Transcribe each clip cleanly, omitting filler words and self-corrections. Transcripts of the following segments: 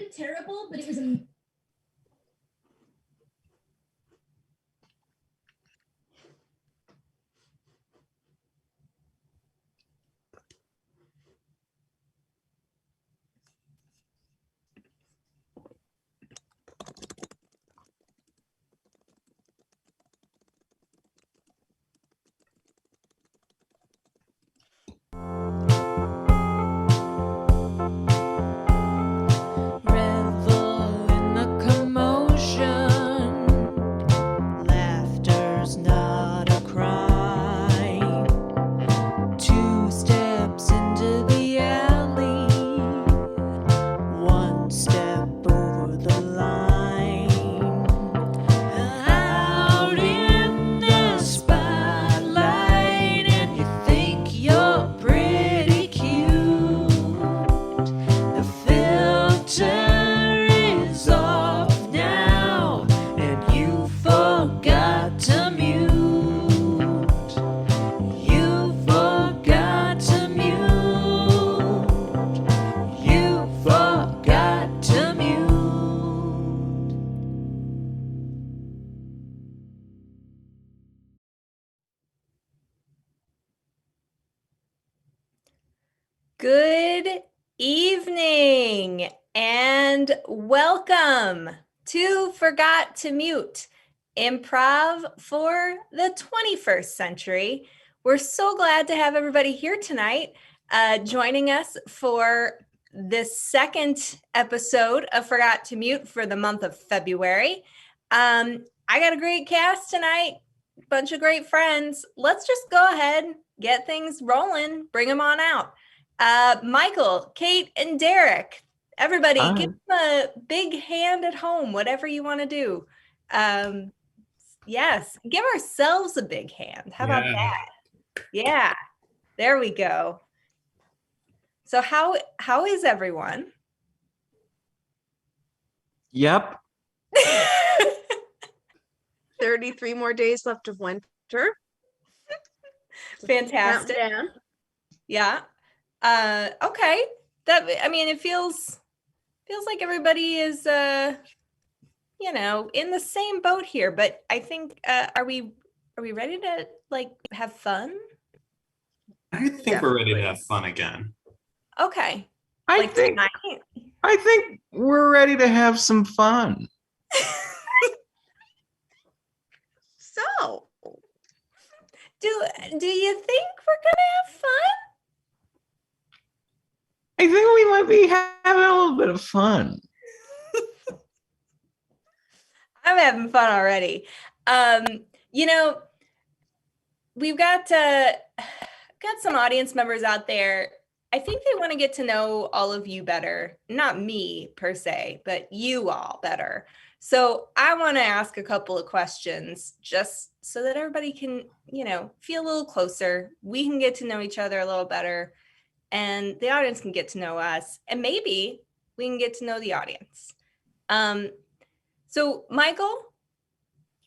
sounded terrible, but it was Good evening and welcome to Forgot to Mute, Improv for the 21st century. We're so glad to have everybody here tonight joining us for this second episode of Forgot to Mute for the month of February. I got a great cast tonight, bunch of great friends. Let's just go ahead, get things rolling, bring them on out. Michael, Kait, and Derek, everybody, Hi. give them a big hand at home, whatever you want to do. Yes, give ourselves a big hand. How about that? Yeah, there we go. So how is everyone? Yep. 33 more days left of winter. Fantastic. Countdown. Yeah. Okay. It feels like everybody is in the same boat here, but I think are we ready to have fun? I think we're ready to have fun again. Okay. I think we're ready to have some fun. So, do you think we're gonna have fun? I think we might be having a little bit of fun. I'm having fun already. We've got some audience members out there. I think they want to get to know all of you better. Not me per se, but you all better. So I want to ask a couple of questions just so that everybody can, feel a little closer. We can get to know each other a little better, and the audience can get to know us, and maybe we can get to know the audience. So Michael,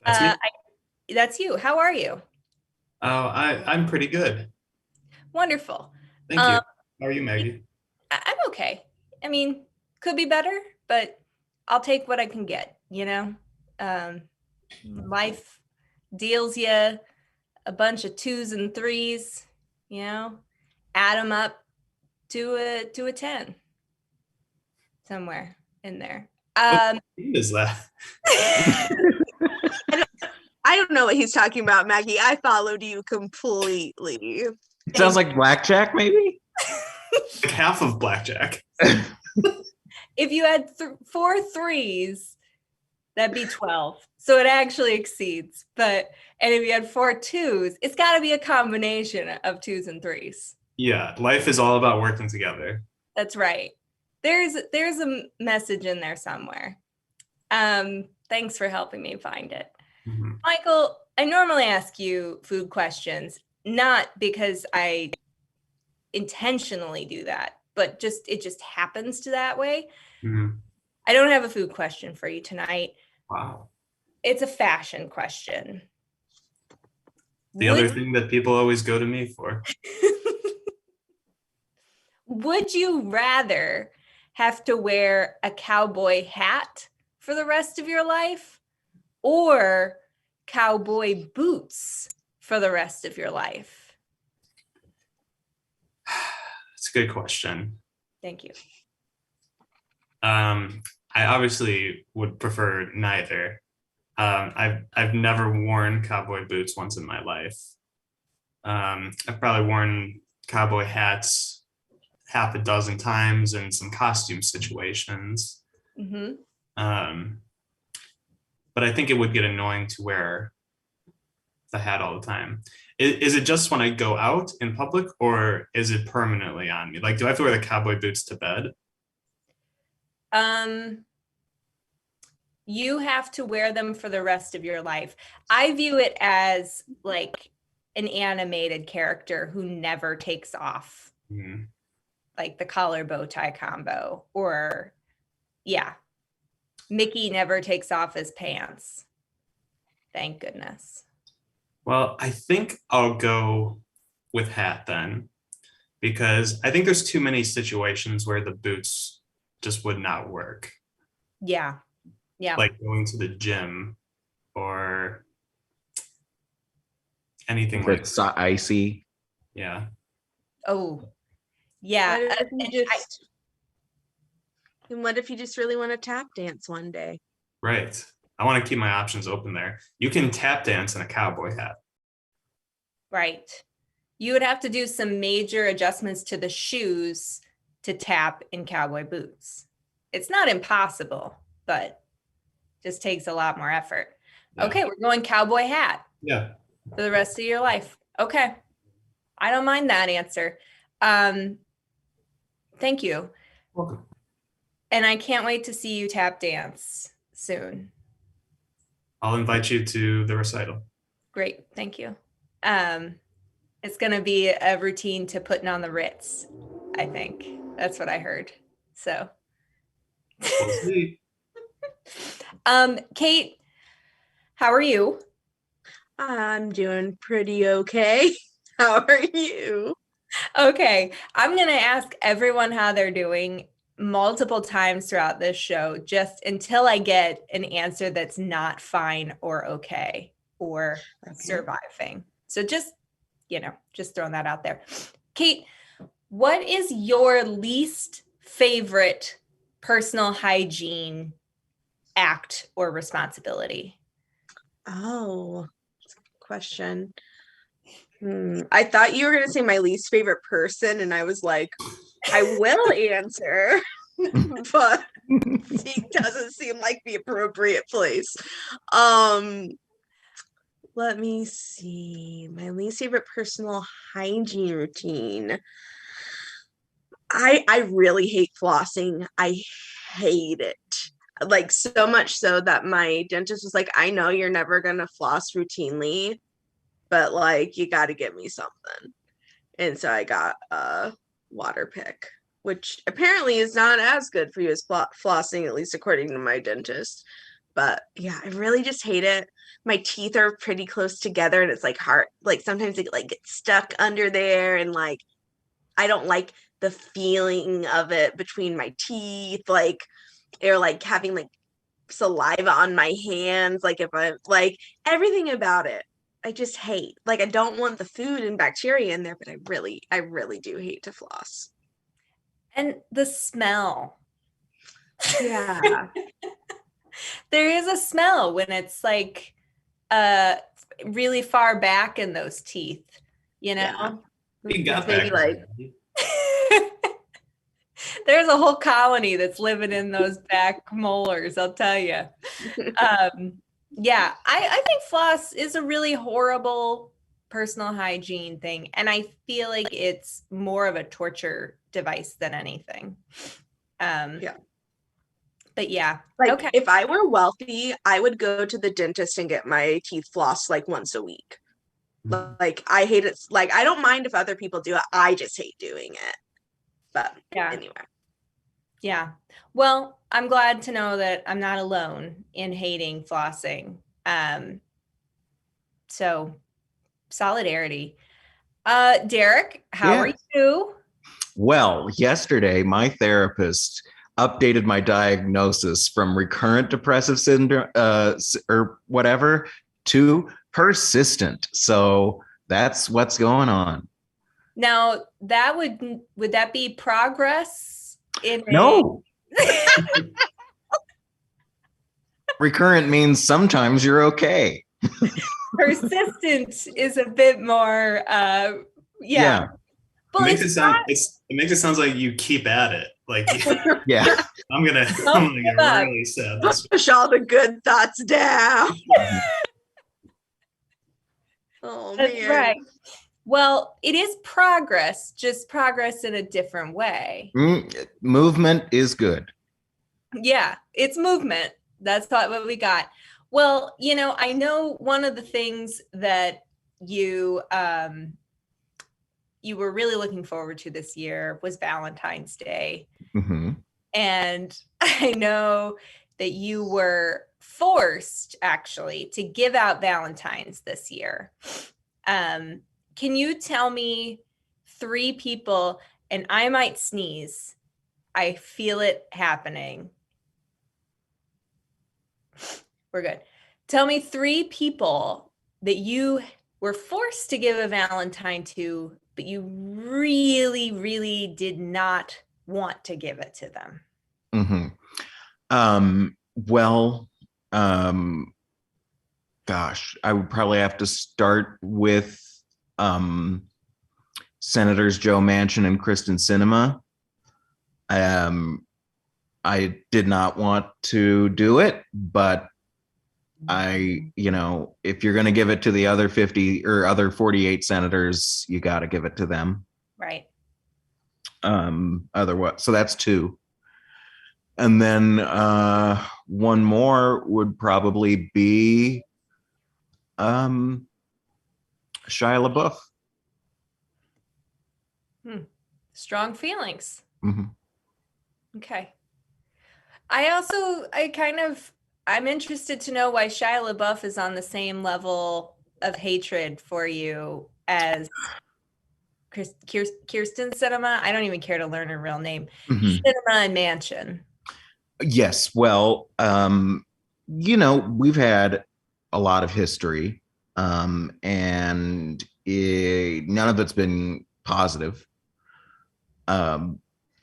That's me? That's you. How are you? Oh, I'm pretty good. Wonderful. Thank you. How are you, Maggie? I'm okay. Could be better, but I'll take what I can get, Life deals you a bunch of 2s and 3s, add them up to a 10 somewhere in there. What is that? I don't know what he's talking about, Maggie. I followed you completely. It sounds like blackjack, maybe? Like half of blackjack. If you had 4 3s, that'd be 12. So it actually exceeds. And if you had 4 2s, it's got to be a combination of 2s and 3s. Yeah, life is all about working together. That's right. There's a message in there somewhere. Thanks for helping me find it. Mm-hmm. Michael, I normally ask you food questions, not because I intentionally do that, but it just happens to that way. Mm-hmm. I don't have a food question for you tonight. Wow. It's a fashion question. Other thing that people always go to me for. Would you rather have to wear a cowboy hat for the rest of your life or cowboy boots for the rest of your life? It's a good question. Thank you. I obviously would prefer neither. I've never worn cowboy boots once in my life. I've probably worn cowboy hats half a dozen times in some costume situations. Mm-hmm. But I think it would get annoying to wear the hat all the time. Is it just when I go out in public, or is it permanently on me? Like, do I have to wear the cowboy boots to bed? You have to wear them for the rest of your life. I view it as like an animated character who never takes off, like the collar bow tie combo, or Mickey never takes off his pants. Thank goodness. Well, I think I'll go with hat then, because I think there's too many situations where the boots just would not work. Yeah. Like going to the gym or anything like It's icy. Yeah. Oh, yeah. What if you just really want to tap dance one day? Right. I want to keep my options open there. You can tap dance in a cowboy hat. Right. You would have to do some major adjustments to the shoes to tap in cowboy boots. It's not impossible, but just takes a lot more effort. Yeah. Okay, we're going cowboy hat. Yeah. For the rest of your life. Okay. I don't mind that answer. Thank you. Welcome. And I can't wait to see you tap dance soon. I'll invite you to the recital. Great. Thank you. It's going to be a routine to putting on the Ritz, I think. That's what I heard. So. We'll see. Kait, how are you? I'm doing pretty okay. How are you? Okay. I'm going to ask everyone how they're doing multiple times throughout this show, just until I get an answer that's not fine or okay or surviving. So just throwing that out there. Kait, what is your least favorite personal hygiene act or responsibility? Oh, question. I thought you were going to say my least favorite person, and I was like, I will answer, but it doesn't seem like the appropriate place. Let me see. My least favorite personal hygiene routine. I really hate flossing. I hate it. Like, so much so that my dentist was like, I know you're never gonna floss routinely, but like, you got to get me something. And so I got a water pick, which apparently is not as good for you as flossing, at least according to my dentist. But yeah, I really just hate it. My teeth are pretty close together, and it's like hard. Like sometimes it like gets stuck under there, and like I don't like the feeling of it between my teeth, like, or like having like saliva on my hands, like if I like everything about it I just hate. Like, I don't want the food and bacteria in there, but I really do hate to floss. And the smell. Yeah. There is a smell when it's like really far back in those teeth, you know? Yeah. You got Maybe that. like there's a whole colony that's living in those back molars, I'll tell you. Yeah, I think floss is a really horrible personal hygiene thing. And I feel like it's more of a torture device than anything. Yeah. But yeah. Like, okay. if I were wealthy, I would go to the dentist and get my teeth flossed like once a week. Like, I hate it. Like, I don't mind if other people do it. I just hate doing it. But anyway. Yeah. Well, I'm glad to know that I'm not alone in hating flossing. So solidarity. Derek, how are you? Well, yesterday my therapist updated my diagnosis from recurrent depressive syndrome or whatever to persistent. So that's what's going on. Now, that would that be progress in No. Recurrent means sometimes you're okay. Persistent is a bit more yeah. Well, It makes it sound like you keep at it. Like yeah. I'm gonna get really sad. Push all the good thoughts down. Oh That's man. right. Well, it is progress, just progress in a different way. Movement is good. Yeah, it's movement. That's what we got. Well, I know one of the things that you you were really looking forward to this year was Valentine's Day. Mm-hmm. And I know that you were forced actually to give out Valentines this year. Can you tell me 3 people, and I might sneeze. I feel it happening. We're good. Tell me 3 people that you were forced to give a Valentine to, but you really, really did not want to give it to them. Mm-hmm. Gosh, I would probably have to start with Senators Joe Manchin and Kristen Sinema. I did not want to do it, but if you're going to give it to the other 50 or other 48 senators, you got to give it to them. Right. Otherwise, so that's 2. And then one more would probably be Shia LaBeouf. Strong feelings. Mm-hmm. Okay. I'm interested to know why Shia LaBeouf is on the same level of hatred for you as Kirsten Sinema. I don't even care to learn her real name. Mm-hmm. Sinema and Manchin. Yes. Well, we've had a lot of history, and none of it's been positive.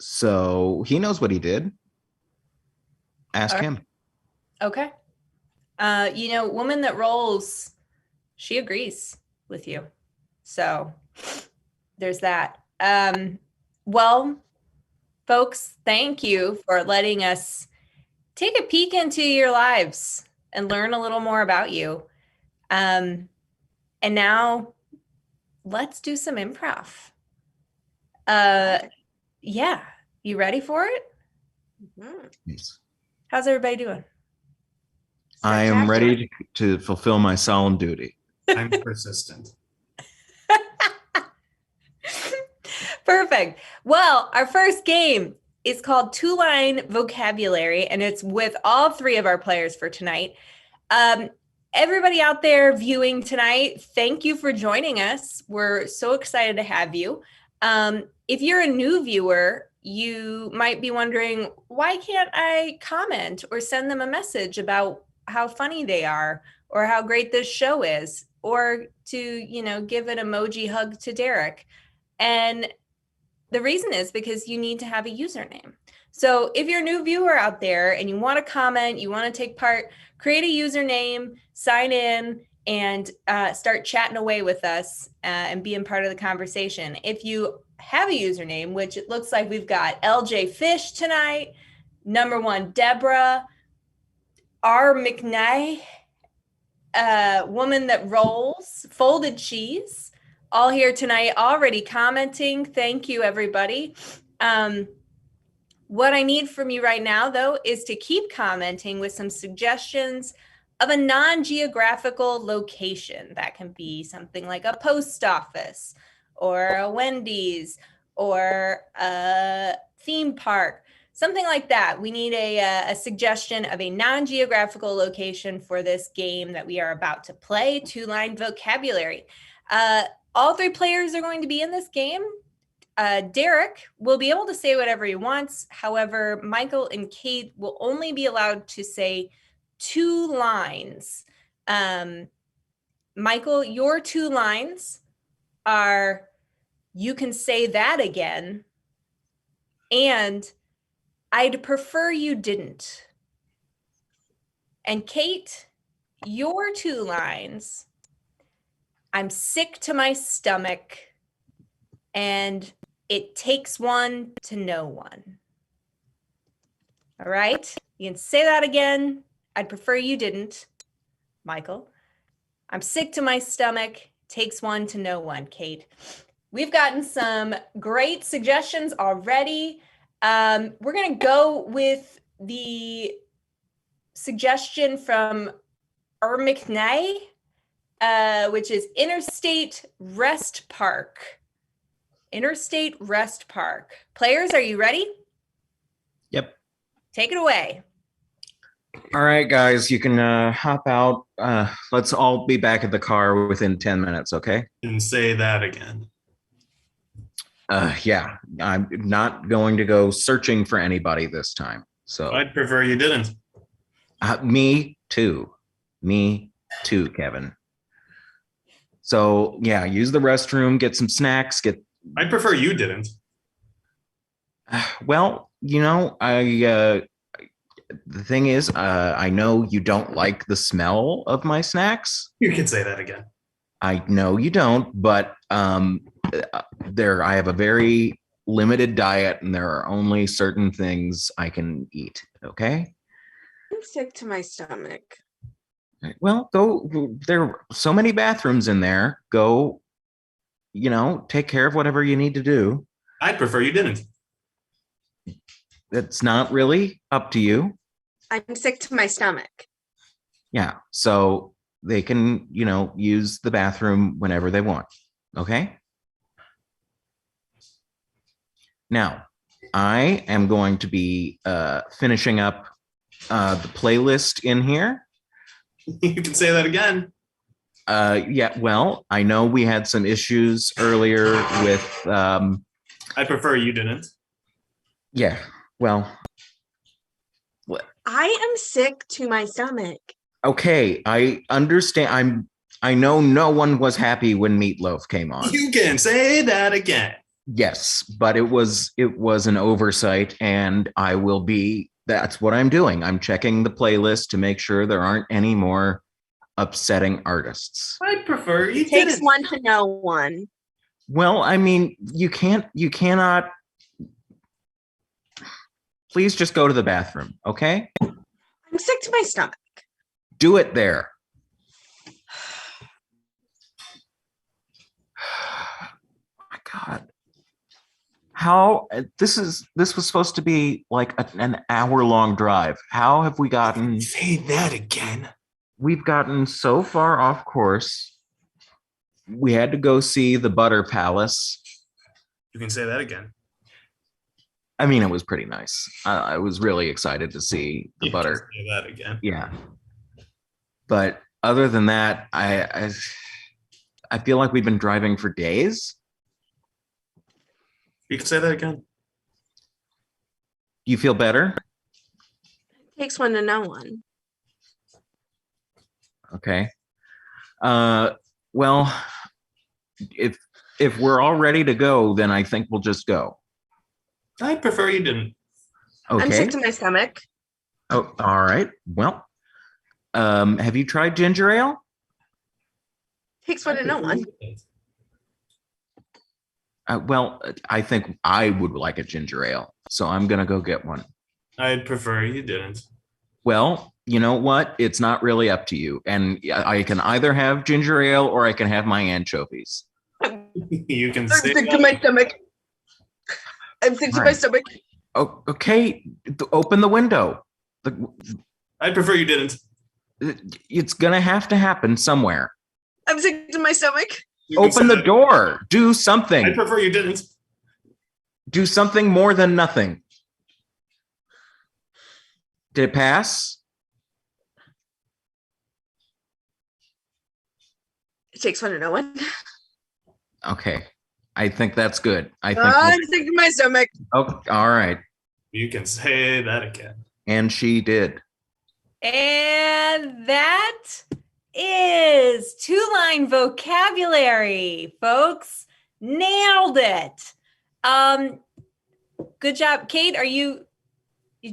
So he knows what he did. Ask him. Okay. Woman that rolls, she agrees with you. So there's that. Well, folks, thank you for letting us take a peek into your lives and learn a little more about you. And now let's do some improv. Yeah. You ready for it? Mm-hmm. Yes. How's everybody doing? I am ready to fulfill my solemn duty. I'm persistent. Perfect. Well, our first game is called 2-Line Vocabulary, and it's with all 3 of our players for tonight. Everybody out there viewing tonight, thank you for joining us. We're so excited to have you. If you're a new viewer, you might be wondering, why can't I comment or send them a message about how funny they are or how great this show is, or to, give an emoji hug to Derek? And the reason is because you need to have a username. So if you're a new viewer out there and you want to comment, you want to take part, create a username, sign in, and start chatting away with us and being part of the conversation. If you have a username, which it looks like we've got LJ Fish tonight, number 1 Deborah, R. McKnight, Woman That Rolls, Folded Cheese, all here tonight, already commenting. Thank you, everybody. What I need from you right now, though, is to keep commenting with some suggestions of a non-geographical location. That can be something like a post office or a Wendy's or a theme park, something like that. We need a suggestion of a non-geographical location for this game that we are about to play, 2-Line Vocabulary. All 3 players are going to be in this game. Derek will be able to say whatever he wants. However, Michael and Kait will only be allowed to say 2 lines. Michael, your 2 lines are, you can say that again, and I'd prefer you didn't. And Kait, your 2 lines, I'm sick to my stomach, and it takes one to know one. All right, you can say that again. I'd prefer you didn't. Michael, I'm sick to my stomach, takes one to know one. Kait, we've gotten some great suggestions already. We're gonna go with the suggestion from McNay, which is Interstate Rest Park. Interstate Rest Park. Players, are you ready? Yep. Take it away. All right, guys, you can hop out. Let's all be back at the car within 10 minutes, okay? And say that again. Yeah, I'm not going to go searching for anybody this time. So I'd prefer you didn't. me too, Kevin. So yeah, use the restroom, get some snacks, I'd prefer you didn't. Well, the thing is, I know you don't like the smell of my snacks. You can say that again. I know you don't, but I have a very limited diet, and there are only certain things I can eat. Okay. I'm sick to my stomach. Well, go. There are so many bathrooms in there. Go. Take care of whatever you need to do. I'd prefer you didn't. It's not really up to you. I'm sick to my stomach. Yeah. So they can, use the bathroom whenever they want. Okay. Now, I am going to be finishing up the playlist in here. You can say that again. Yeah, well, I know we had some issues earlier with. I prefer you didn't. Yeah, well. I am sick to my stomach. Okay, I understand. I know no one was happy when Meatloaf came on. You can say that again. Yes, but it was an oversight, and I will be. That's what I'm doing. I'm checking the playlist to make sure there aren't any more upsetting artists. I'd prefer you It takes didn't. one to know one. Well, I mean, you cannot. Please just go to the bathroom, okay? I'm sick to my stomach. Do it there. My God. How this was supposed to be like an hour-long drive. How have we gotten? Say that again. We've gotten so far off course. We had to go see the Butter Palace. You can say that again. I mean, it was pretty nice. I was really excited to see the You Butter. can say that again. Yeah. But other than that, I feel like we've been driving for days. You can say that again. You feel better? It takes one to know one. Okay. Well, if we're all ready to go, then I think we'll just go. I'd prefer you didn't. Okay. I'm sick to my stomach. Oh, all right. Well, have you tried ginger ale? Takes one to know one. Well, I think I would like a ginger ale, so I'm gonna go get one. I'd prefer you didn't. Well, you know what? It's not really up to you, and I can either have ginger ale or I can have my anchovies. You can I'm say sick to that. my stomach. I'm sick to my Right. stomach. Oh, okay. Open the window. I'd prefer you didn't. It's gonna have to happen somewhere. I'm sick to my stomach. You can Open say the that. door. Do I'd something. prefer you didn't. Do something more than nothing. Did it pass? It takes one to know one. Okay. I think that's good. I think. I'm sick to my stomach. Oh, all right. You can say that again. And she did. And that is 2-line vocabulary, folks. Nailed it. Good job. Kait, did you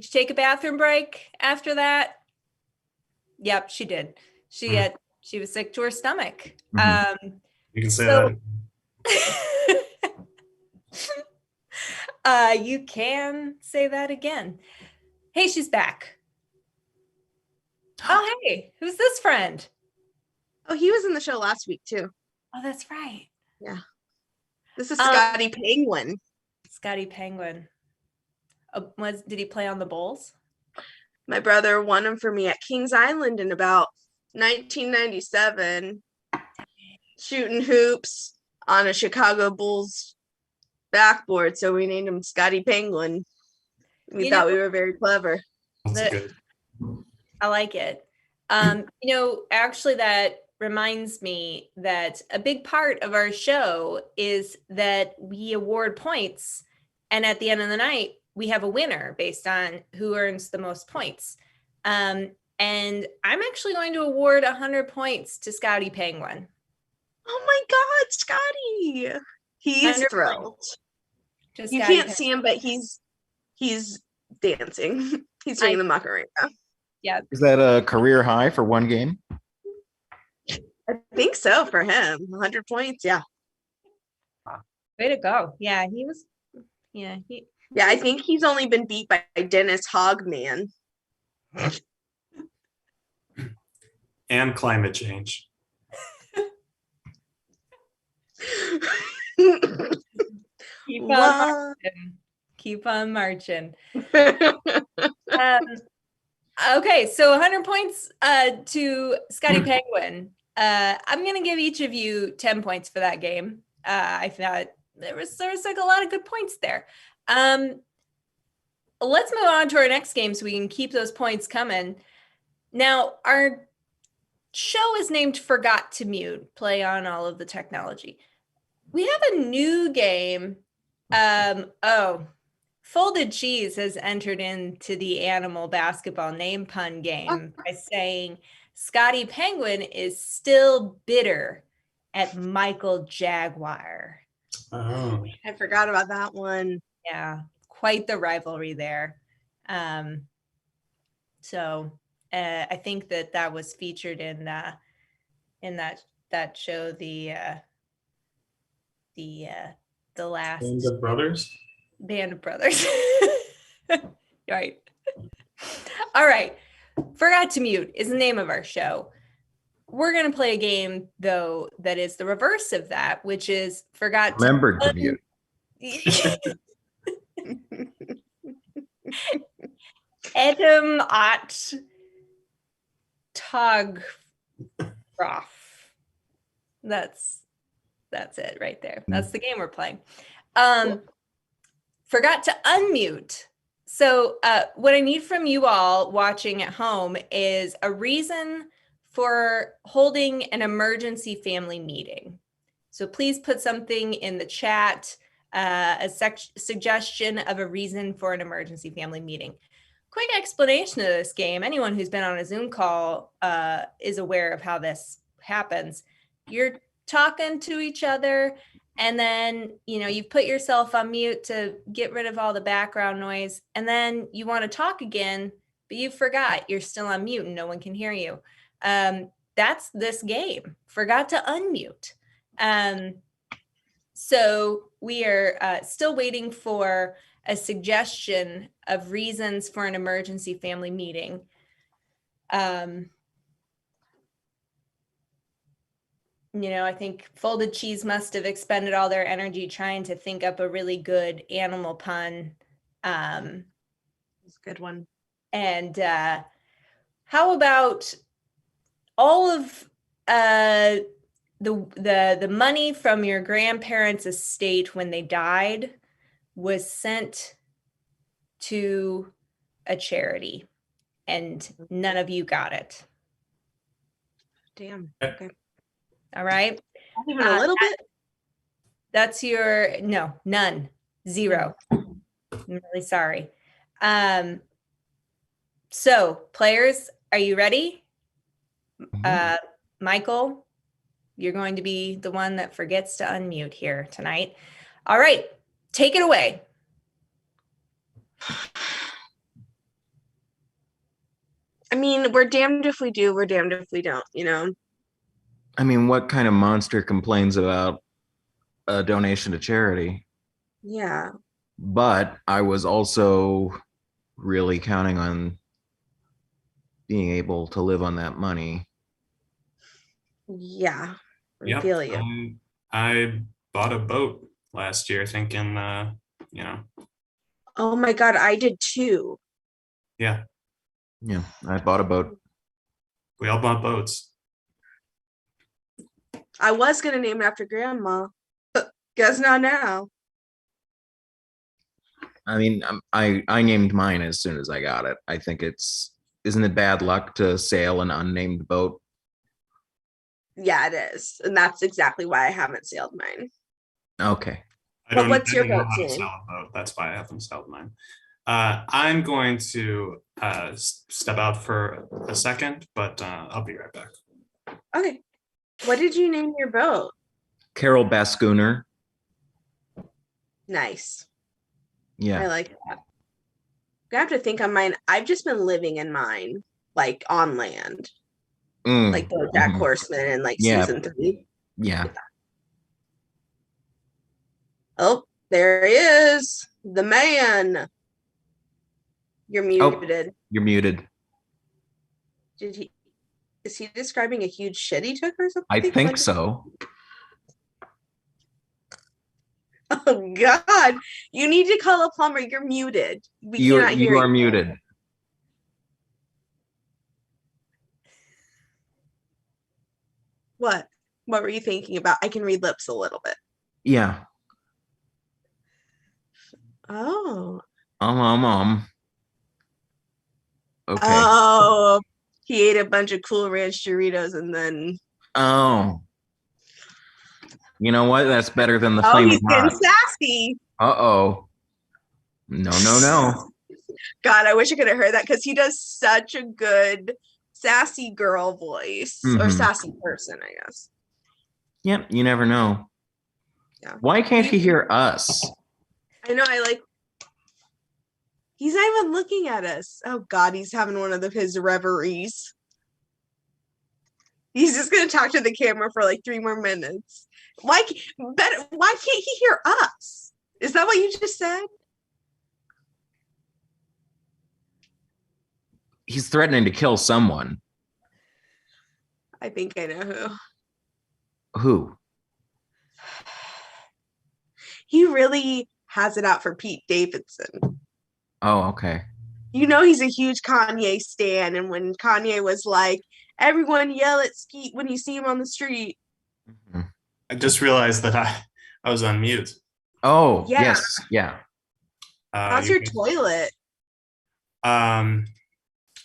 take a bathroom break after that? Yep, she did. She was sick to her stomach. You can say that. You can say that again. Hey, she's back. Oh, hey, who's this friend? Oh, he was in the show last week too. Oh, that's right. Yeah. This is Scotty Penguin. Scotty Penguin. Did he play on the Bulls? My brother won him for me at Kings Island in about 1997, shooting hoops on a Chicago Bulls backboard. So we named him Scotty Penguin. We thought we were very clever. That's good. I like it. Actually, that reminds me that a big part of our show is that we award points. And at the end of the night, we have a winner based on who earns the most points. And I'm actually going to award 100 points to Scotty Penguin. Oh my God, Scotty. He's thrilled. You can't see him, but he's dancing. He's doing the Macarena. Yeah. Is that a career high for one game? I think so for him. 100 points. Yeah. Way to go. Yeah, he was. Yeah. Yeah, I think he's only been beat by Dennis Hogman. And climate change. Keep on marching. Okay, so 100 points to Scotty Penguin. I'm going to give each of you 10 points for that game. I thought there was like a lot of good points there. Let's move on to our next game so we can keep those points coming. Now, our show is named Forgot to Mute, play on all of the technology. We have a new game. Folded Cheese has entered into the animal basketball name pun game by saying Scotty Penguin is still bitter at Michael Jaguar. Oh, I forgot about that one. Yeah, quite the rivalry there. So I think that was featured in that show, the last Band of Brothers. Band of Brothers. Right. All right. Forgot to Mute is the name of our show. We're going to play a game, though, that is the reverse of that, which is Forgot to Remembered to mute. Edem at Tog Roth. That's it right there. That's the game we're playing. Forgot to unmute. So what I need from you all watching at home is a reason for holding an emergency family meeting. So please put something in the chat, a suggestion of a reason for an emergency family meeting. Quick explanation of this game. Anyone who's been on a Zoom call is aware of how this happens. You're talking to each other, and then, you've put yourself on mute to get rid of all the background noise. And then you want to talk again, but you forgot you're still on mute and no one can hear you. That's this game. Forgot to unmute. So we are still waiting for a suggestion of reasons for an emergency family meeting. I think Folded Cheese must have expended all their energy trying to think up a really good animal pun. It's a good one. And how about all of the money from your grandparents' estate when they died was sent to a charity, and none of you got it. Damn. Okay. All right. Even a little bit. That's your, no, none, 0. I'm really sorry. So players, are you ready? Michael, you're going to be the one that forgets to unmute here tonight. All right, take it away. I mean, we're damned if we do, we're damned if we don't, you know? I mean, what kind of monster complains about a donation to charity? Yeah. But I was also really counting on being able to live on that money. Yeah. I Yep. feel you. I bought a boat last year thinking, Oh my God, I did too. yeah, Yeah, I bought a boat. we all bought boats. I was gonna name it after grandma. Guess not now. I mean, I named mine as soon as I got it. I think isn't it bad luck to sail an unnamed boat? Yeah, it is. And that's exactly why I haven't sailed mine. Okay. What's your know boat's how to name? sail a boat. That's why I haven't sailed mine. I'm going to step out for a second, but I'll be right back. Okay. What did you name your boat? Carol Bascooner. Nice. Yeah. I like that. I have to think on mine. I've just been living in mine, like on land, like Jack Horseman and like season 3. Yeah. Oh, there he is, the man. You're muted. You're muted. Is he describing a huge shit he took or something? I think so. Oh God, you need to call a plumber. You're muted. We cannot hear you. You are muted. What were you thinking about? I can read lips a little bit. Yeah. Oh. Okay. Oh, he ate a bunch of Cool Ranch Doritos and then. Oh. You know what? That's better than the Flaming he's getting Hot. sassy. Uh-oh. No. God, I wish I could have heard that because he does such a good sassy girl voice or sassy person, I guess. Yep, you never know. Yeah. Why can't he hear us? I know, he's not even looking at us. Oh God, he's having one of his reveries. He's just gonna talk to the camera for like 3 more minutes. Why can't he hear us? Is that what you just said? He's threatening to kill someone. I think I know who. Who? He really has it out for Pete Davidson. Oh, okay. You know he's a huge Kanye stan, and when Kanye was like, everyone yell at Skeet when you see him on the street. I just realized that I was on mute. Oh, yeah. Yes. Yeah. How's your toilet?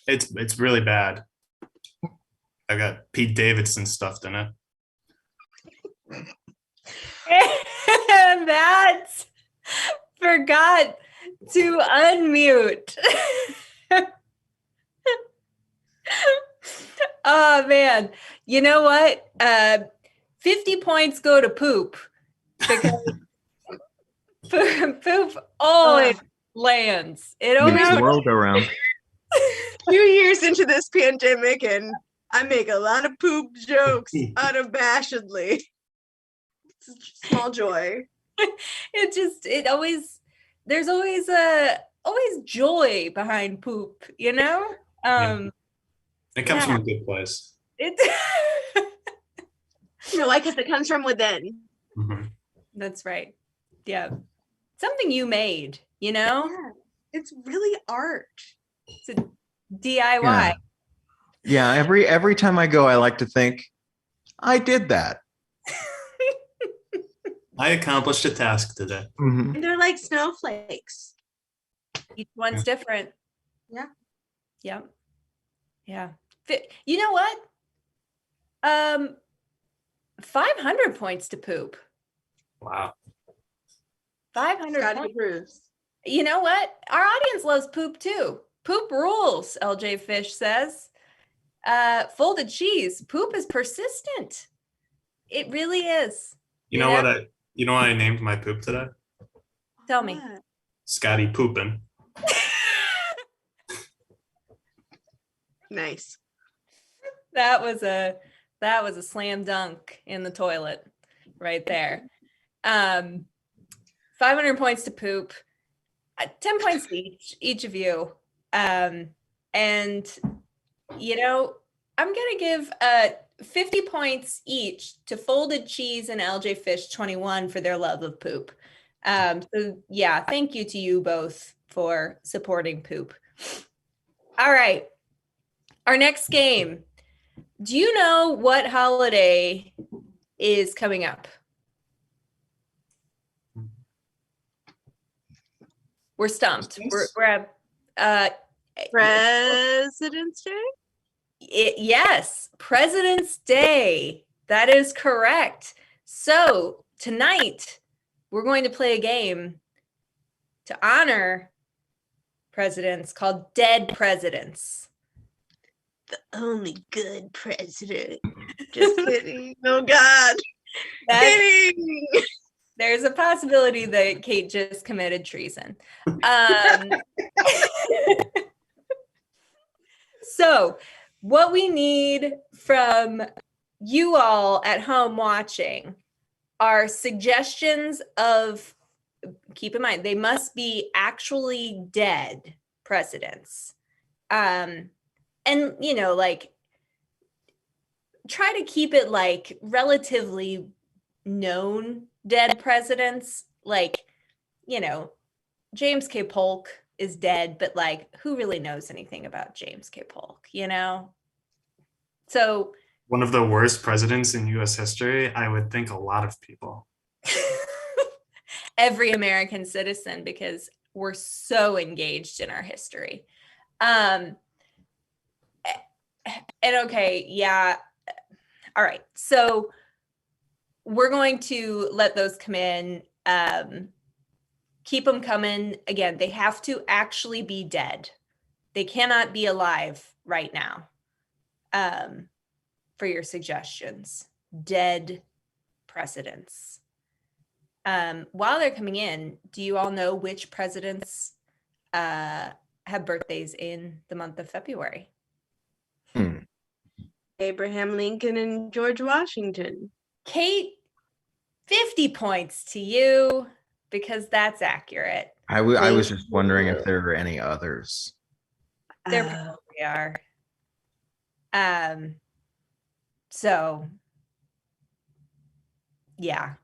It's really bad. I got Pete Davidson stuffed in it. And that forgot to unmute. Oh man, you know what? 50 points go to poop because poop always lands. It always the world go around. 2 years into this pandemic, and I make a lot of poop jokes unabashedly. It's a small joy. There's always joy behind poop, you know? It comes from a good place. You know why? Because it comes from within. Mm-hmm. That's right. Yeah. Something you made, you know? Yeah, it's really art. It's a DIY. Yeah, every time I go, I like to think, I did that. I accomplished a task today. Mm-hmm. And they're like snowflakes. Each one's different. Yeah. Yep. Yeah. You know what? 500 points to poop. Wow. 500 Scotty points. approves. You know what? Our audience loves poop too. Poop rules, LJ Fish says. Folded cheese. Poop is persistent. It really is. You know what I named my poop today? Tell me. What? Scotty Poopin'. Nice. That was a slam dunk in the toilet right there. 500 points to poop. 10 points to each of you. And you know, I'm gonna give 50 points each to Folded Cheese and LJ Fish 21 for their love of poop. So yeah, thank you to you both for supporting poop. All right. Our next game. Do you know what holiday is coming up? We're stumped. We're at President's Day? yes, President's Day. That is correct. So tonight we're going to play a game to honor presidents called Dead Presidents. The only good president. Just kidding. Oh God. Kidding. There's a possibility that Kait just committed treason. So what we need from you all at home watching are suggestions of, keep in mind, they must be actually dead presidents. And, you know, like, try to keep it like relatively known dead presidents. Like, you know, James K. Polk is dead, but like, who really knows anything about James K. Polk, you know? So One of the worst presidents in US history, I would think a lot of people. every American citizen, because we're so engaged in our history. And okay, yeah. All right. So we're going to let those come in. Keep them coming. Again, they have to actually be dead. They cannot be alive right now. For your suggestions, dead presidents. While they're coming in, do you all know which presidents have birthdays in the month of February? Abraham Lincoln and George Washington. Kait, 50 points to you because that's accurate. I was just wondering if there were any others. There probably are. So yeah.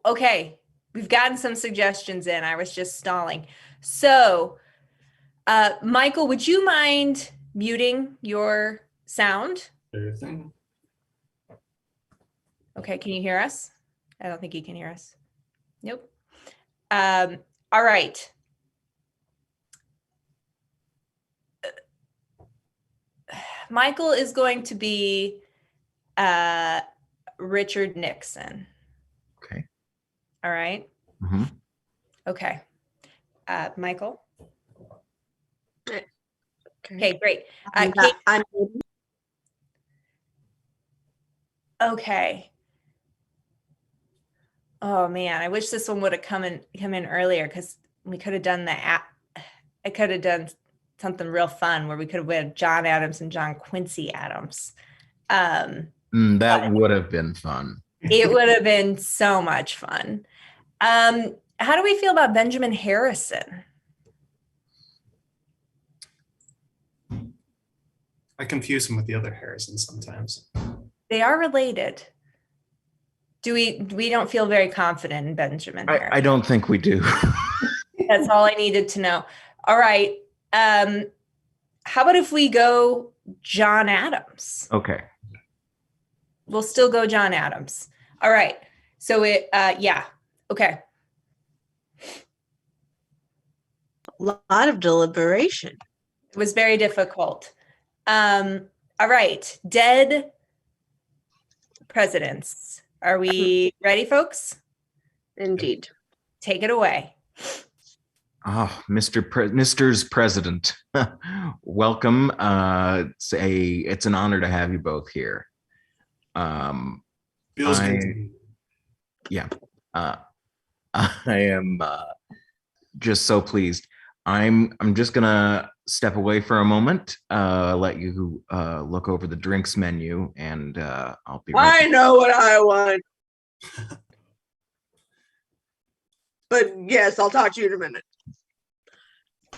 Okay, we've gotten some suggestions in. I was just stalling. So Michael, would you mind muting your sound? Everything. Okay, can you hear us? I don't think you can hear us. Nope. All right. Michael is going to be Richard Nixon. Okay. All right. Mm-hmm. Okay. Michael. Okay. Okay, great. I'm Okay. Oh man, I wish this one would have come in earlier because we could have done the app. I could have done something real fun where we could have had John Adams and John Quincy Adams. That would have been fun. It would have been so much fun. How do we feel about Benjamin Harrison? I confuse him with the other Harrison sometimes. They are related. We don't feel very confident in Benjamin Harrison. I don't think we do. That's all I needed to know. All right. How about if we go John Adams? Okay. We'll still go John Adams. All right. So yeah. Okay. a lot of deliberation. It was very difficult. All right. Dead presidents. Are we ready, folks? Indeed. Take it away. Oh, Mr.'s President, welcome. It's an honor to have you both here. Feels I- good to be. Yeah, I am just so pleased. I'm just gonna step away for a moment, let you look over the drinks menu, and I'll be right I back. know what I want. But yes, I'll talk to you in a minute.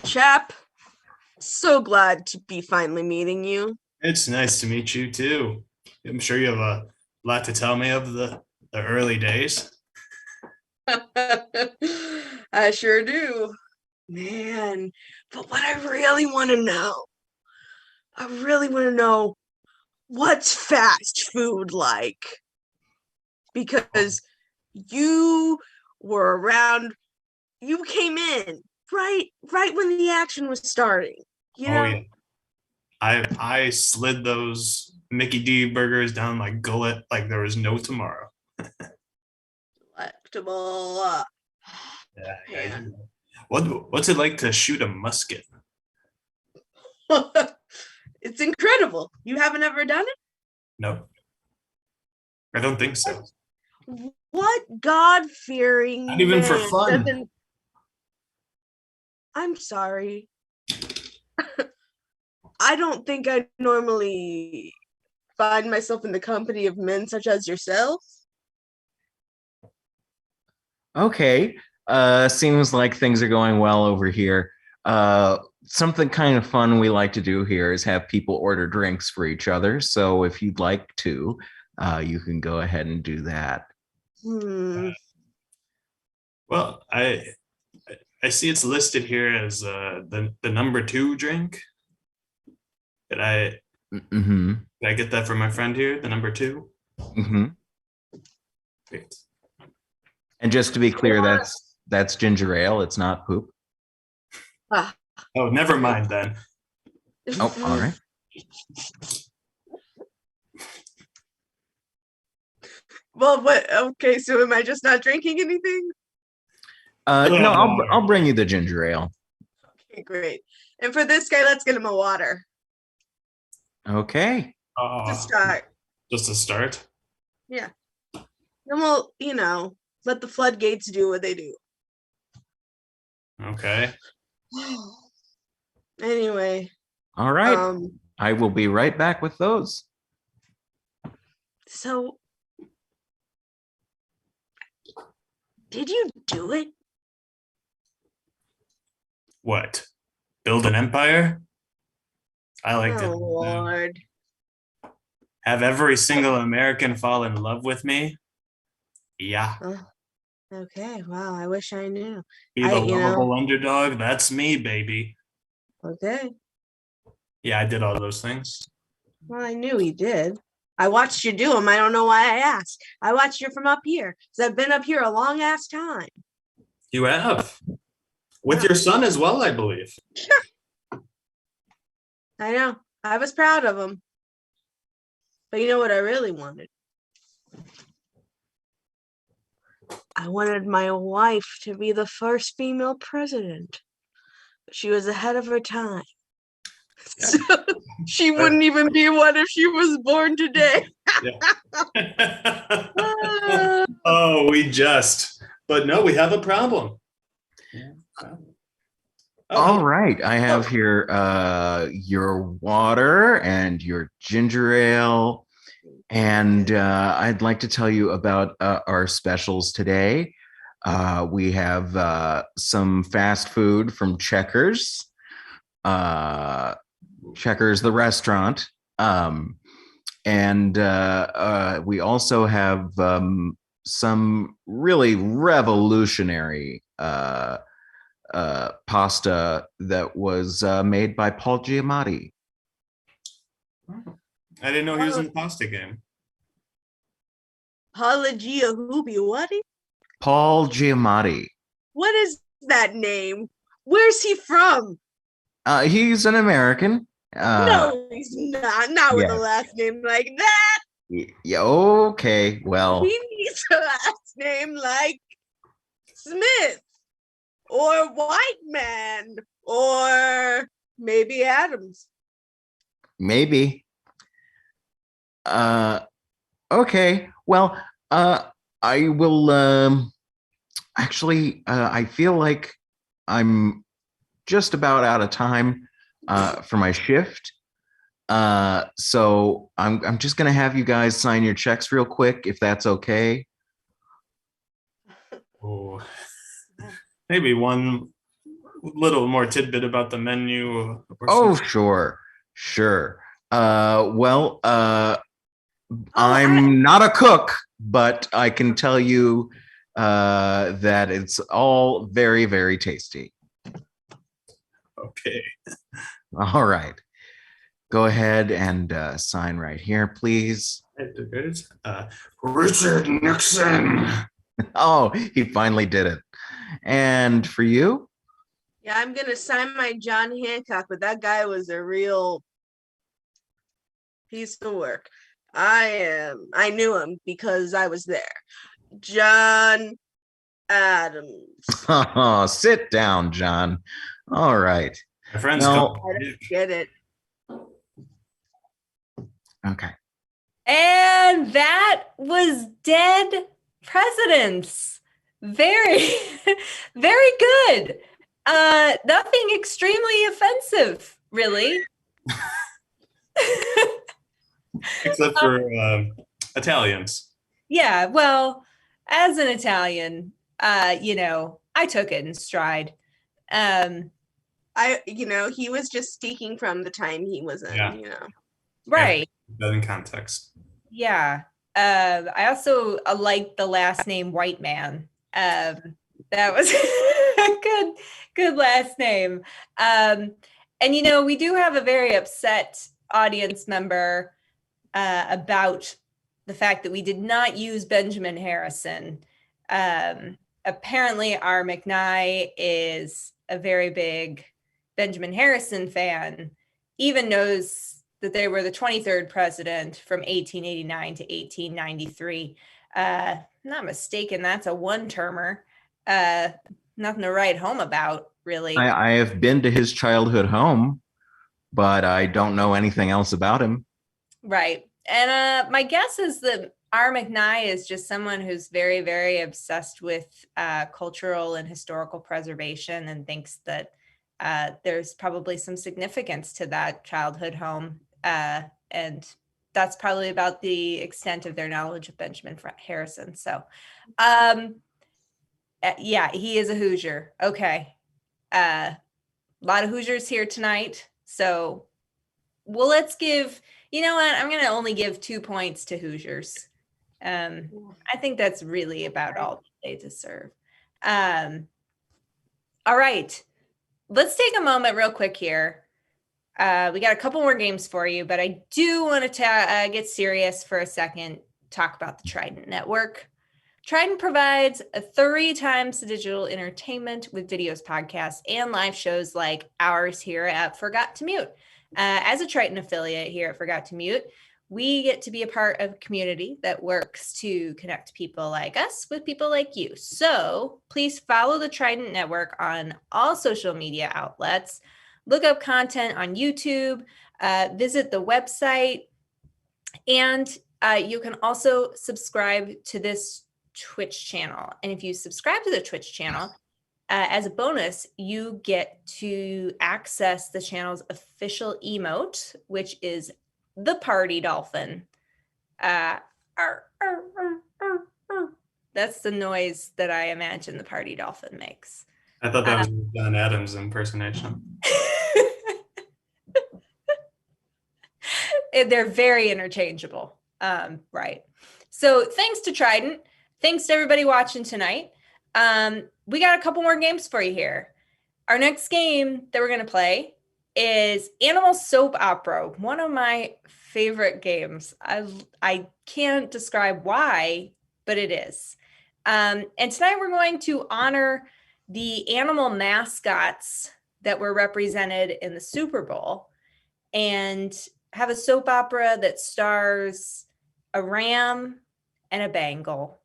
Chap, so glad to be finally meeting you. It's nice to meet you too. I'm sure you have a lot to tell me of the early days. I sure do. Man, but what I really want to know, what's fast food like? Because you were around, you came in right when the action was starting. You know? Oh yeah. I slid those Mickey D burgers down my gullet like there was no tomorrow. Delectable. Yeah, Man. What's it like to shoot a musket? It's incredible. You haven't ever done it? No, I don't think so. What God-fearing Not even for man fun. doesn't- I'm sorry. I don't think I normally find myself in the company of men such as yourself. Okay, seems like things are going well over here. Something kind of fun we like to do here is have people order drinks for each other. So if you'd like to, you can go ahead and do that. Well, I see it's listed here as the number 2 drink. Did I Mm-hmm. Did I get that from my friend here? The number 2. Mm-hmm. Great. And just to be clear, that's ginger ale. It's not poop. Oh, never mind then. Oh, all right. Well, what? Okay, so am I just not drinking anything? No, I'll bring you the ginger ale. Okay, great. And for this guy, let's get him a water Okay. to start. Just to start. Yeah. Then we'll, let the floodgates do what they do. Okay. Anyway. All right. I will be right back with those. So, did you do it? What? Build an empire? I like Oh, to Lord. have every single American fall in love with me. Yeah. Okay, wow, I wish I knew. Be the lovable underdog. That's me, baby. Okay. Yeah, I did all those things. Well, I knew he did. I watched you do them. I don't know why I asked. I watched you from up here because I've been up here a long ass time. You have. With your son as well, I believe. I know. I was proud of him. But you know what I really wanted? I wanted my wife to be the first female president. But she was ahead of her time. Yeah. So she wouldn't even be one if she was born today. Oh, but no, we have a problem. All right. I have here your water and your ginger ale. And I'd like to tell you about our specials today. We have some fast food from Checkers. Checkers, the restaurant. And we also have some really revolutionary pasta that was made by Paul Giamatti. I didn't know he was in the pasta game. Apologia Hoobie, what? Paul Giamatti. What is that name? Where's he from? He's an American. No, he's not. Not with a last name like that. Yeah, okay, well. He needs a last name like Smith or Whiteman or maybe Adams. Maybe. Okay. Well, I will actually I feel like I'm just about out of time for my shift. So I'm just gonna have you guys sign your checks real quick, if that's okay. Oh, maybe one little more tidbit about the menu. Oh, sure. Well, I'm not a cook, but I can tell you that it's all very, very tasty. Okay. All right. Go ahead and sign right here, please. Richard Nixon. Oh, he finally did it. And for you? Yeah, I'm gonna sign my John Hancock, but that guy was a real piece of work. I knew him because I was there. John Adams. Oh, sit down, John. All right. My friends No. call I don't get it. Okay. And that was Dead Presidents. Very, very good. Nothing extremely offensive, really. except for Italians. Yeah, well, as an Italian, I took it in stride. He was just speaking from the time he was in, Yeah. Right. That in context. Yeah. I also like the last name White Man. That was a good last name. And we do have a very upset audience member about the fact that we did not use Benjamin Harrison. Apparently, our McNye is a very big Benjamin Harrison fan, even knows that they were the 23rd president from 1889 to 1893. Not mistaken, that's a one-termer. Nothing to write home about, really. I have been to his childhood home, but I don't know anything else about him. Right. And my guess is that R. McNye is just someone who's very, very obsessed with cultural and historical preservation and thinks that there's probably some significance to that childhood home. And that's probably about the extent of their knowledge of Benjamin Harrison. So, yeah, he is a Hoosier. Okay. A lot of Hoosiers here tonight. So, well, let's give, you know what? I'm going to only give 2 points to Hoosiers. I think that's really about all they deserve. All right. Let's take a moment real quick here. We got a couple more games for you, but I do want to get serious for a second, talk about the Trident Network. Trident provides 3 times the digital entertainment with videos, podcasts, and live shows like ours here at Forgot to Mute. As a Triton affiliate here at Forgot to Mute, we get to be a part of a community that works to connect people like us with people like you. So please follow the Trident Network on all social media outlets. Look up content on YouTube, visit the website, and you can also subscribe to this Twitch channel. And if you subscribe to the Twitch channel, as a bonus, you get to access the channel's official emote, which is the party dolphin. That's the noise that I imagine the party dolphin makes. I thought that was John Adams impersonation. They're very interchangeable. Right. So thanks to Trident. Thanks to everybody watching tonight. We got a couple more games for you here. Our next game that we're going to play is Animal Soap Opera, one of my favorite games. I can't describe why, but it is. And tonight we're going to honor the animal mascots that were represented in the Super Bowl and have a soap opera that stars a ram and a Bengal.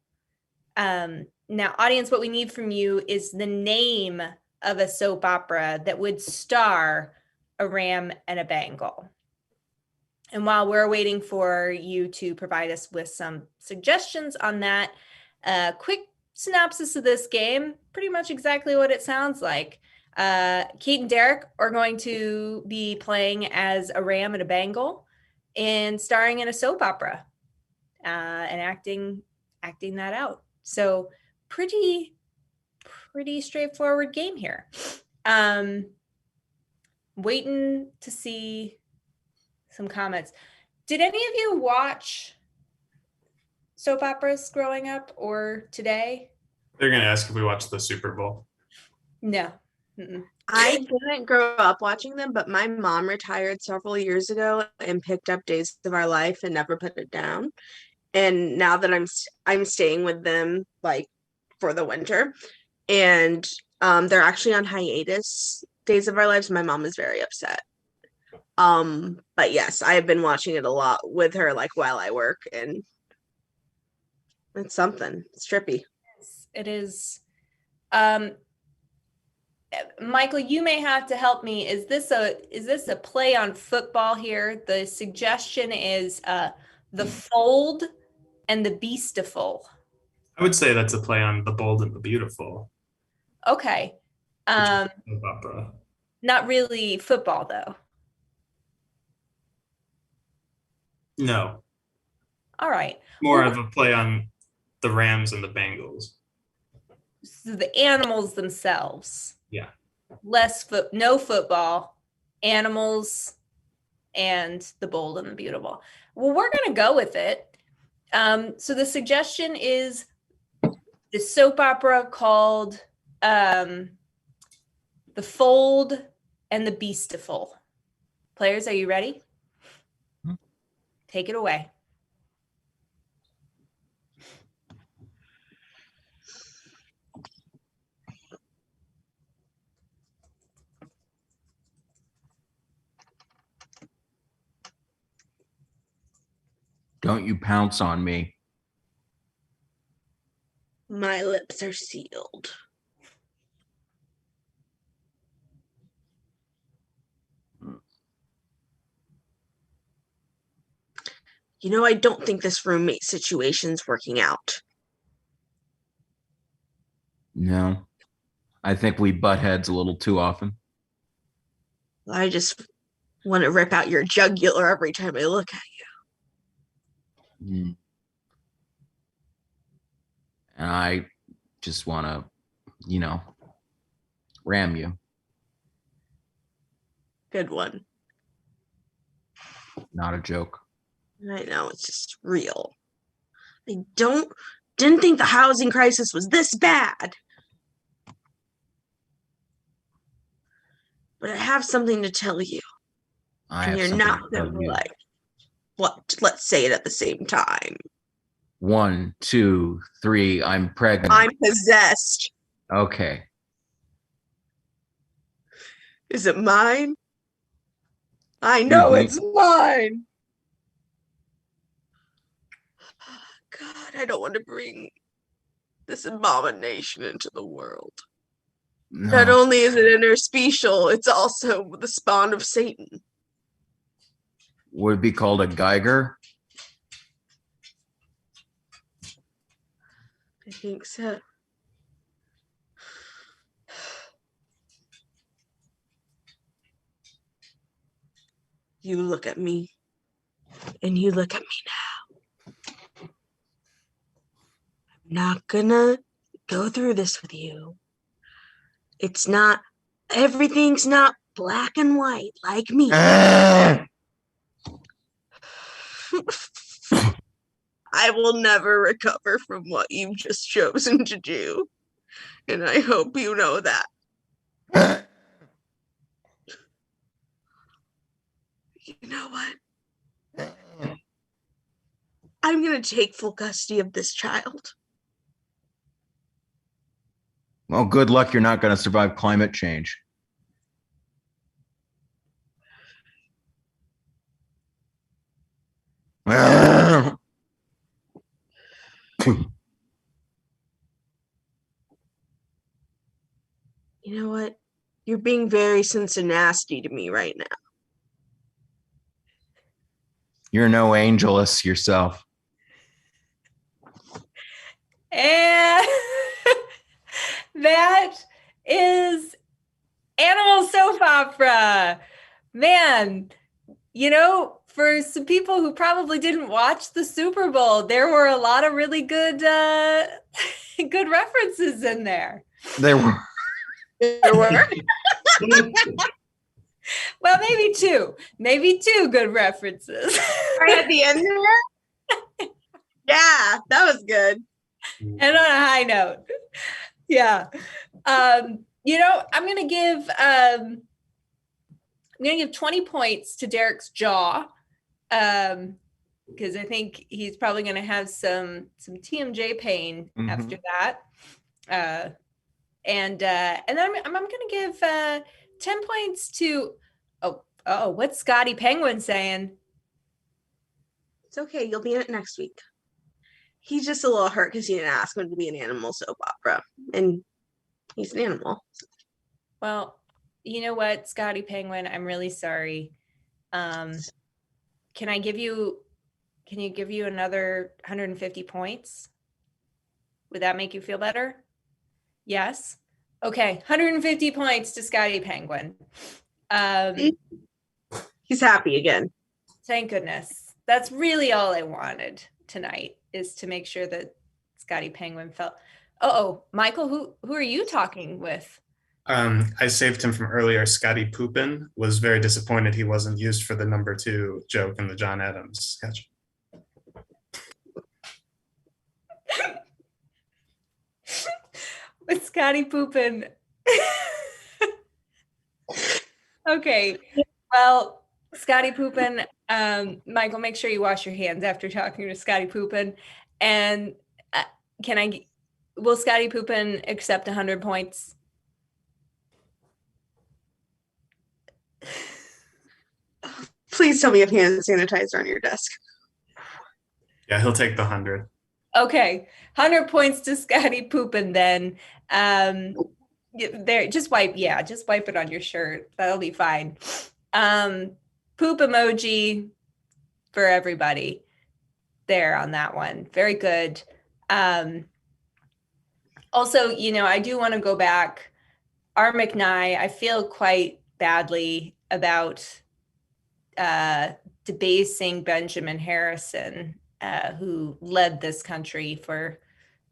Now, audience, what we need from you is the name of a soap opera that would star a ram and a bangle. And while we're waiting for you to provide us with some suggestions on that, quick synopsis of this game, pretty much exactly what it sounds like. Kate and Derek are going to be playing as a ram and a bangle and starring in a soap opera and acting that out. So pretty straightforward game here. Waiting to see some comments. Did any of you watch soap operas growing up or today? They're gonna ask if we watched the Super Bowl. No. Mm-mm. I didn't grow up watching them, but my mom retired several years ago and picked up Days of Our Life and never put it down. And now that I'm staying with them like for the winter, and they're actually on hiatus, Days of Our Lives. My mom is very upset. But yes, I have been watching it a lot with her, like while I work, and it's something. It's trippy. It is. Michael, you may have to help me. Is this a play on football here? The suggestion is the Fold and the Beastiful. I would say that's a play on The Bold and the Beautiful. Okay. Soap opera. Not really football though. No, All right. more of a play on the Rams and the Bengals. So the animals themselves. Yeah. No football, animals, and the bold and the beautiful. Well, we're going to go with it. So the suggestion is the soap opera called The Fold and the Beastiful. Players, are you ready? Take it away. Don't you pounce on me. My lips are sealed. You know, I don't think this roommate situation's working out. No, I think we butt heads a little too often. I just want to rip out your jugular every time I look at you. Mm. And I just want to, ram you. Good one. Not a joke. I know, it's just real. I didn't think the housing crisis was this bad. But I have something to tell you. And you're not going to like, what? Let's say it at the same time. 1, 2, 3, I'm pregnant. I'm possessed. Okay. Is it mine? I know it's mine. God, I don't want to bring this abomination into the world. No. Not only is it interspecial, it's also the spawn of Satan. Would it be called a Geiger? I think so. You look at me, and you look at me now. I'm not gonna go through this with you. It's not, everything's not black and white like me. I will never recover from what you've just chosen to do. And I hope you know that. You know what? I'm going to take full custody of this child. Well, good luck. You're not going to survive climate change. You're being very Cincinnati to me right now. You're no angelus yourself. And that is Animal Soap Opera. Man, you know, for some people who probably didn't watch the Super Bowl, there were a lot of really good good references in there. There were. There were. Well, maybe two good references. Right at the end there? Yeah, that was good. And on a high note. Yeah. You know, I'm gonna give 20 points to Derek's jaw. Because I think he's probably gonna have some TMJ pain after that. And then I'm gonna give 10 points to what's Scotty Penguin saying? It's okay. You'll be in it next week. He's just a little hurt because you didn't ask him to be an animal soap opera. And he's an animal. Well, you know what, Scotty Penguin, I'm really sorry. Can you give you another 150 points? Would that make you feel better? Yes. Okay, 150 points to Scotty Penguin. He's happy again. Thank goodness. That's really all I wanted tonight, is to make sure that Scotty Penguin felt. Michael, who are you talking with? I saved him from earlier. Scotty Poopin was very disappointed he wasn't used for the number 2 joke in the John Adams sketch. With Scotty Poopin. Okay. Will Scotty Poopin, Michael, make sure you wash your hands after talking to Scotty Poopin. And will Scotty Poopin accept 100 points? Please tell me you have hand sanitizer on your desk. Yeah, he'll take the 100. Okay, 100 points to Scotty Poopin then. There, just wipe it on your shirt. That'll be fine. Poop emoji for everybody there on that one. Very good. Also, you know, I do want to go back. R. McNye, I feel quite badly about debasing Benjamin Harrison, who led this country for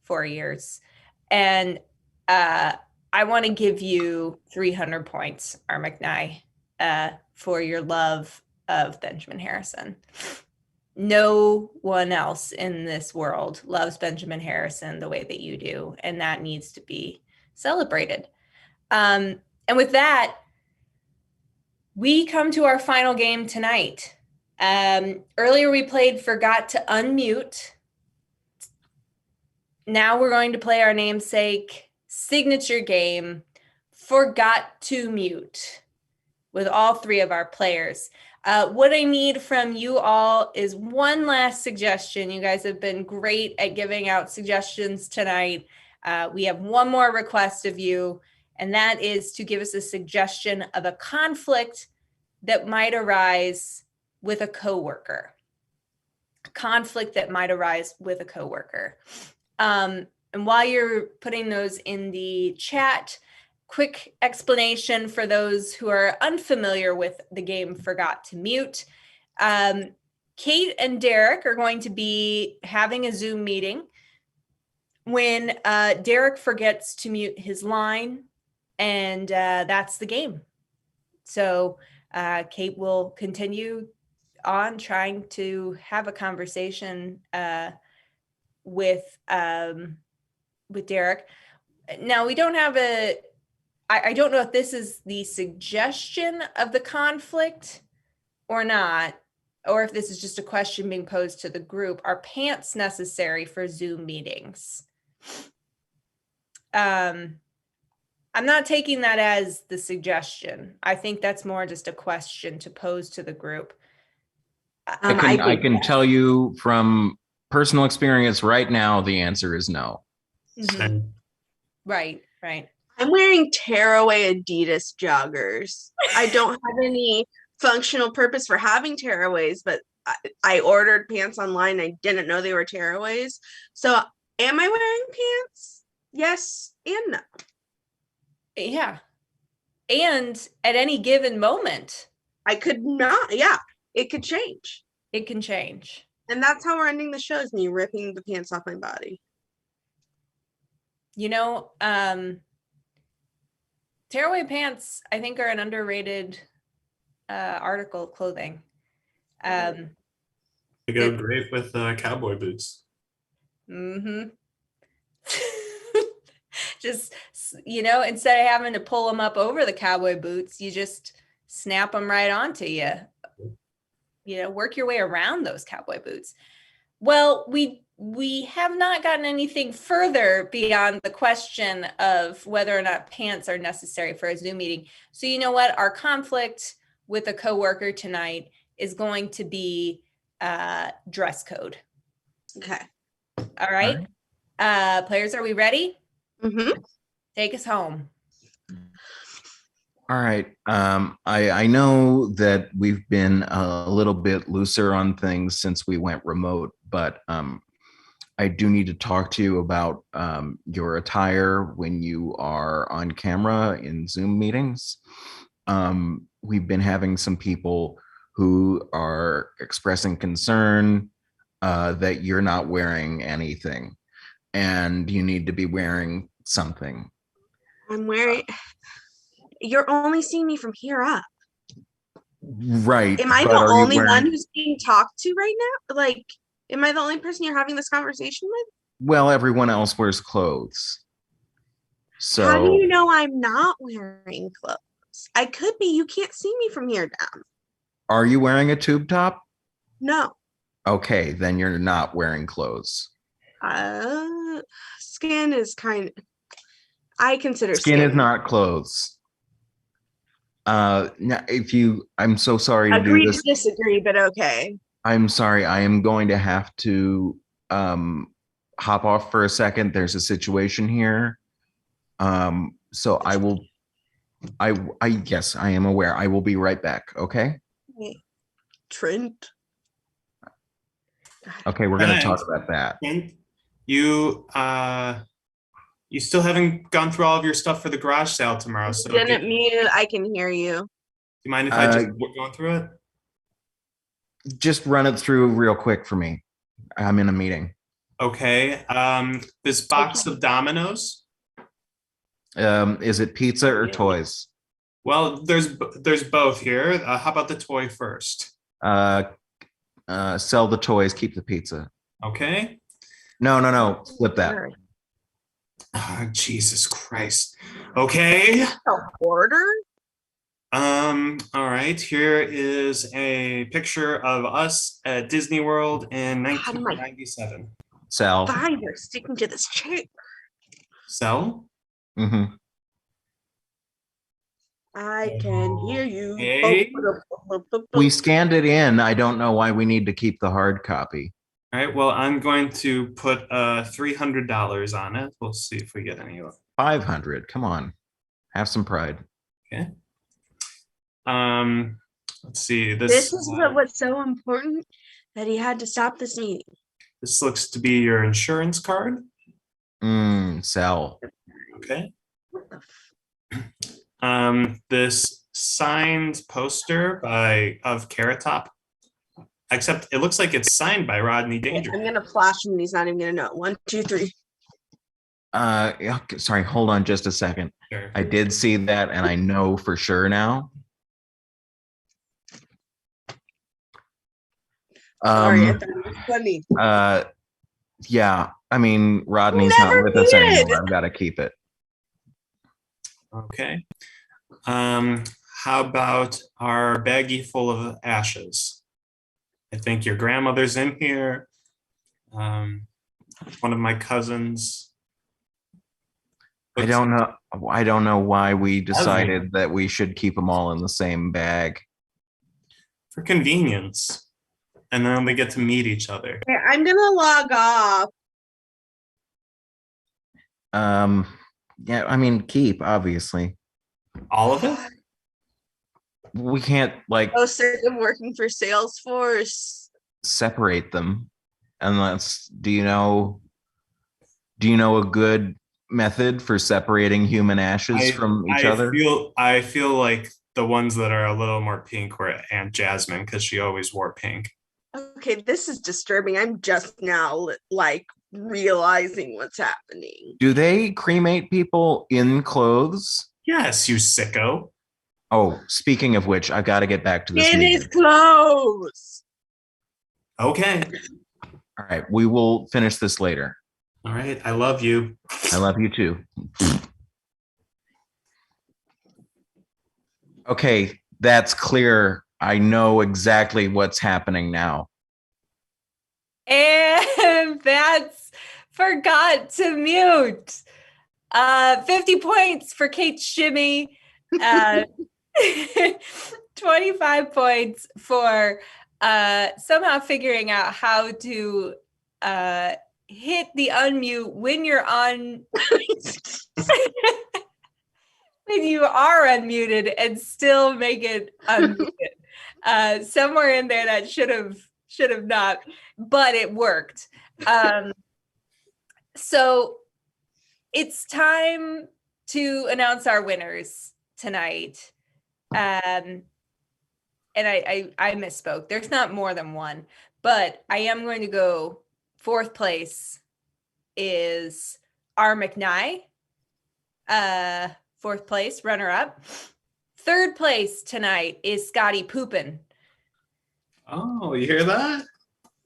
4 years. And I want to give you 300 points, R. McNye, for your love of Benjamin Harrison. No one else in this world loves Benjamin Harrison the way that you do, and that needs to be celebrated. And with that, we come to our final game tonight. Earlier we played Forgot to Unmute. Now we're going to play our namesake signature game, Forgot to Mute, with all 3 of our players. What I need from you all is one last suggestion. You guys have been great at giving out suggestions tonight. We have one more request of you, and that is to give us a suggestion of a conflict that might arise with a coworker. And while you're putting those in the chat, quick explanation for those who are unfamiliar with the game Forgot to Mute. Kait and Derek are going to be having a Zoom meeting when Derek forgets to mute his line, and that's the game. So Kait will continue on trying to have a conversation with Derek. Now, we don't have I don't know if this is the suggestion of the conflict or not, or if this is just a question being posed to the group. Are pants necessary for Zoom meetings? I'm not taking that as the suggestion. I think that's more just a question to pose to the group. I can tell you from personal experience right now, the answer is no. Mm-hmm. Right. I I'm wearing tearaway Adidas joggers. I don't have any functional purpose for having tearaways, but I ordered pants online. I didn't know they were tearaways. So am I wearing pants? Yes and no. Yeah. And at any given moment, I could not. Yeah, it could change. it can change. And that's how we're ending the show, is me ripping the pants off my body. You know, tearaway pants, I think, are an underrated article of clothing. They go great with cowboy boots. Mm-hmm. Just, instead of having to pull them up over the cowboy boots, you just snap them right onto you. Work your way around those cowboy boots. Well, we have not gotten anything further beyond the question of whether or not pants are necessary for a Zoom meeting. So you know what? Our conflict with a coworker tonight is going to be dress code. Okay. All right. Players, are we ready? Mm-hmm. Take us home. All right. I know that we've been a little bit looser on things since we went remote, but I do need to talk to you about your attire when you are on camera in Zoom meetings. We've been having some people who are expressing concern that you're not wearing anything, and you need to be wearing something. I'm wearing. You're only seeing me from here up. Right. Am I the only one who's being talked to right now? Like, am I the only person you're having this conversation with? Well, everyone else wears clothes. So how do you know I'm not wearing clothes? I could be. You can't see me from here down. Are you wearing a tube top? No. Okay, then you're not wearing clothes. Skin is kind of. I consider skin is not clothes. Now, I'm so sorry to agree do this. To disagree, but okay. I'm sorry. I am going to have to hop off for a second. There's a situation here. So I will. Yes, I am aware. I will be right back. Okay. Trent. Okay, we're going to talk about that. Trent, you still haven't gone through all of your stuff for the garage sale tomorrow. So didn't mute. I can hear you. Do you mind if I just go through it? Just run it through real quick for me. I'm in a meeting. Okay. This box of Dominoes. Is it pizza or toys? Well, there's both here. How about the toy first? Sell the toys, keep the pizza. Okay. No. Flip that. Oh, Jesus Christ. Okay. A hoarder? All right. Here is a picture of us at Disney World in 1997. Sell. Fine, you're sticking to this chair. Sell? Mm-hmm. I can hear you. Okay. We scanned it in. I don't know why we need to keep the hard copy. All right. Well, I'm going to put $300 on it. We'll see if we get any. 500. Come on. Have some pride. Okay. Let's see. This is what's so important, that he had to stop this meeting. This looks to be your insurance card. Sell. Okay. This signed poster of Carrot Top. Except it looks like it's signed by Rodney Dangerfield. I'm gonna flash him and he's not even gonna know. 1, 2, 3. Yeah, sorry, hold on just a second. Sure. I did see that and I know for sure now. Sorry, I thought it was funny. Yeah, I mean, Rodney's Never not with us did. anymore. I've got to keep it. Okay. How about our baggie full of ashes? I think your grandmother's in here. One of my cousins. I don't know why we decided that we should keep them all in the same bag. For convenience. And then we get to meet each other. Okay, I'm gonna log off. Yeah, I mean, keep, obviously. All of it? We can't like Oh, sick of working for Salesforce. separate them unless do you know a good method for separating human ashes from each other? I feel like the ones that are a little more pink were Aunt Jasmine because she always wore pink. Okay, this is disturbing. I'm just now like realizing what's happening. Do they cremate people in clothes? Yes, you sicko. Oh, speaking of which, I've got to get back to this In meeting. his clothes. Okay. All right, we will finish this later. All right. I love you. I love you too. Okay, that's clear. I know exactly what's happening now. And that's forgot to mute. 50 points for Kate Shimmy. 25 points for somehow figuring out how to hit the unmute when you're on when you are unmuted and still make it unmuted. Somewhere in there that should have not, but it worked. So it's time to announce our winners tonight. And I misspoke. There's not more than one, but I am going to go fourth place is R. McKnight. Fourth place, runner up. Third place tonight is Scotty Poopin. Oh, you hear that?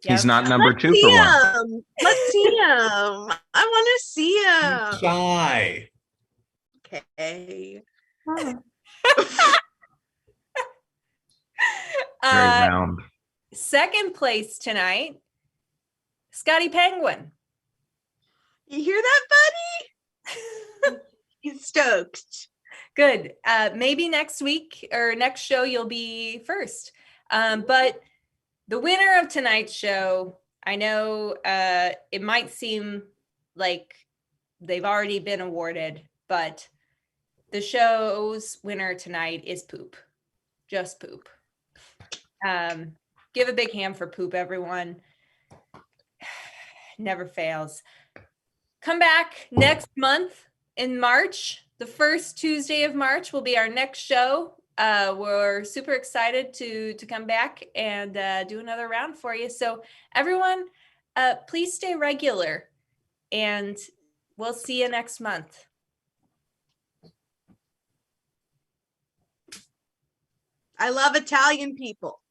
He's not number Let's 2 see for one. him. Let's see him. I want to see him. Shy. Okay. Very round. Second place tonight, Scotty Penguin. You hear that, buddy? He's stoked. Good. Maybe next week or next show you'll be first. But the winner of tonight's show, I know it might seem like they've already been awarded, but the show's winner tonight is Poop. Just Poop. Give a big hand for Poop, everyone. Never fails. Come back next month in March. The first Tuesday of March will be our next show. We're super excited to come back and do another round for you. So everyone, please stay regular and we'll see you next month. I love Italian people.